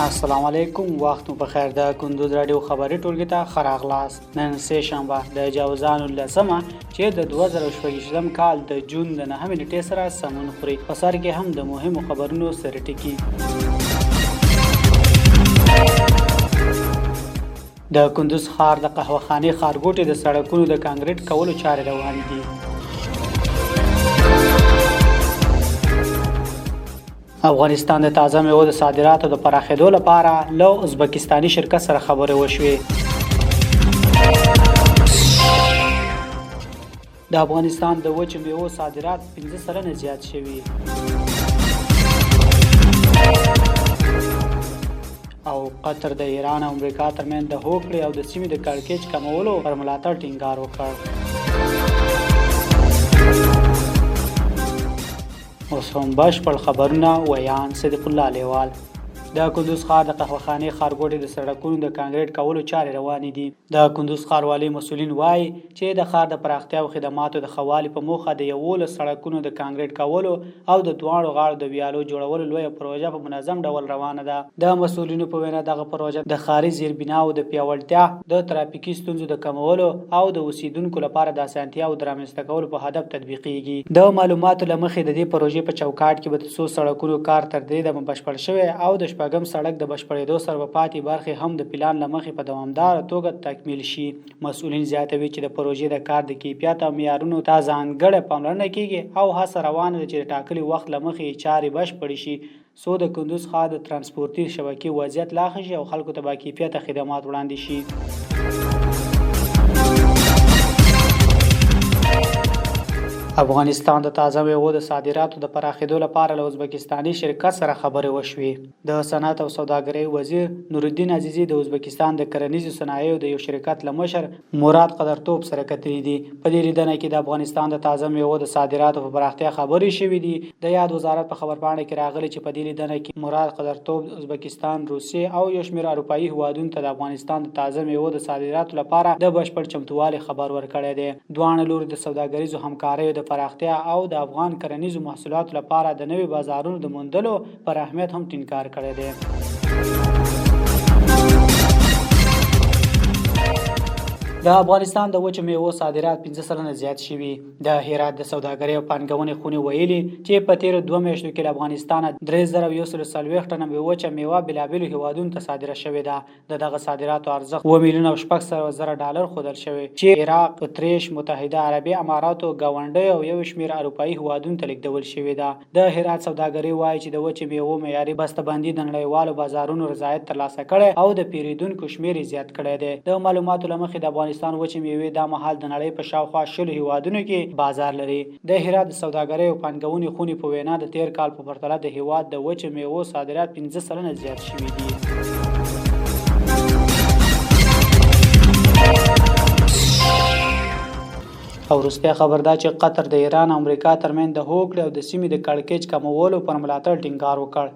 السلام علیکم، وخت مو بخیر. د کندوز رادیو خبري ټولګي ته ښه راغلاست. نن سه شنبه د جاوزانو لسمه چې د 2024 کال د جون د 9 نیټې سره سمون خوري. په سر کې هم د مهمو خبرونو سره ټکی. د کندوز ښار د قهوهخانې ښارګوټي د سړکونو د کانکریټ کولو چارې روانې دي. افغانستان د تازه میوو د صادراتو د پراخېدو لپاره له ازبکستاني شرکت سره خبرې وشوې. د افغانستان د وچو میوو صادرات 15 سلنه زیات شوي. او قطر د ایران او امریکا ترمنځ د هوکړې او د سیمې د کړکېچ کمولو پر ملاتړ ټینګار وکړ. اوس هم بشپړ خبرونه ویان صدیق الله لیوال. د کندوز ښار د قهوهخانې ښارګوټي د سړکونو د کانکریټ کولو چارې روانې دي. د کندوز ښاروالۍ مسؤلین وایي چې د ښار د پراختیا او خدماتو د ښه والي په موخه د 11 سړکونو د کانکریټ کولو او د دواړو غاړو د ویالو جوړولو لویه پروژه په منظم ډول روانه ده. د مسؤلینو په وینا دغه پروژه د ښاري زیربناو د پیاوړتیا، د ترافیکي ستونزو د کمولو او د اوسیدونکو لپاره د اسانتیاو د رامنځته کولو په هدف تطبیقیږي. د معلوماتو له مخې د دې پروژې په چوکاټ کې به د څو سړکونو کار تر دې دمه بشپړ شوی او د شپږم سړک د بشپړېدو سره به پاتې برخې هم د پلان له مخې په دوامداره توګه تکمیل شي. مسؤلین زیاتوي چې د پروژې د کار د کیفیت او معیارونو ته ځانګړې پاملرنه کیږي او هڅه روانه ده چې د ټاکلي وخت له مخې چارې بشپړې شي څو د کندوز ښار د ترانسپورتي شبکې وضعیت لا ښه شي او خلکو ته باکیفیته خدمات وړاندې شي. افغانستان د تازه میوو د صادراتو د پراخېدو لپاره له ازبکستاني شرکت سره خبرې وشوې. د صنعت او سوداګرۍ وزیر نورالدین عزیزي د ازبکستان د کرنیزو صنایعو د یو شرکت له مشر مراد قدرتوب سره کتلي دي. په دې لیدنه کې د افغانستان د تازه میوو د صادراتو په پراختیا خبرې شوې دي. د یاد وزارت په خبرپاڼه کې راغلي چې په دې لیدنه کې مراد قدرتوب ازبکستان، روسیې او یو شمېر اروپایي هیوادونو ته د افغانستان د تازه میوو د صادراتو لپاره د بشپړ چمتووالي خبر ورکړی دی. دواړه لوري د سوداګریزو همکاریو د پراختیا او د افغان کرنیزو محصولاتو لپاره د نوي بازارونو د موندلو پر اهمیت هم ټینګار کړی دی. د افغانستان د وچو میوو صادرات 15 سلنه زیات شوي. د هرات د سوداګرۍ او پانګونې خونې ویلي چې په تیرو 2 میاشتو کې له افغانستان 3140 ټنه وچه میوه بېلابېلو هیوادونو ته صادره شوې ده. د دغه صادراتو ارزښت 2,600,000 ډالر ښودل شوی چې عراق، اتریش، متحده عربي اماراتو، ګاونډیو او یو شمېر اروپایي هیوادونو ته لیږدول شوې ده. د هرات سوداګرۍ وایي چې د وچې میوو معیاري بسته‌بندي د نړیوالو بازارونو رضایت ترلاسه کړی او د پیرودونکو شمېر زیات کړی دی. د معلوماتو له مخې د افغانستان وچې میوې دا مهال د نړۍ په شاوخوا 10 هیوادونو کې بازار لري. د هرات د سوداګرۍ او پانګونې خونې په وینا د تیر کال په پرتله د هیواد د وچې میوو صادرات 15 سلنه زیات شوي دي. او وروستۍ خبر دا چې قطر د ایران او امریکا ترمنځ د هوکړې او د سیمې د کړکېچ کمولو پر ملاتړ ټینګار وکړ.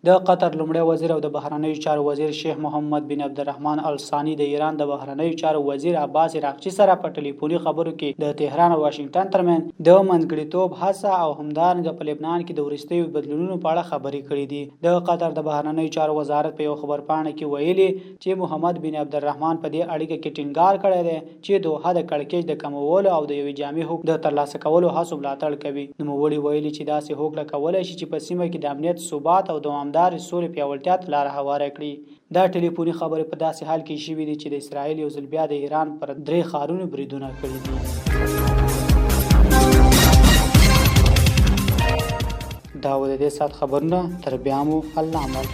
د قطر لومړی وزیر او د بهرنیو چارو وزیر شیخ محمد بن عبدالرحمن الثاني د ایران د بهرنیو چارو وزیر عباس عراقچي سره په ټلیفوني خبرو کې د تهران او واشنگټن ترمنځ د منځګړیتوب هڅه او همدارنګه په لبنان کې د وروستیو بدلونونو په اړه خبرې کړې دي. د قطر د بهرنیو چارو وزارت په یو خبرپاڼه کې ویلي چې محمد بن عبدالرحمن په دې اړیکه کې ټینګار کړی دی چې دوحه د کړکېچ د کمولو او د یوې جامع حکم د ترلاسه کولو هڅو ملاتړ کوي. نوموړي ویلي چې داسې هوکړه کولی شي چې په سیمه کې د امنیت، ثبات او دوامدار سولې پیاوړتیا ته لاره هواره کړي. دا ټلیفوني خبرې په داسې حال کې شوې دي چې د اسرائیل یو ځل بیا د ایران پر 3 ښارونو بریدونه کړي دي. دا و د دې ساعت خبرونه. تر بیا مو الله مل.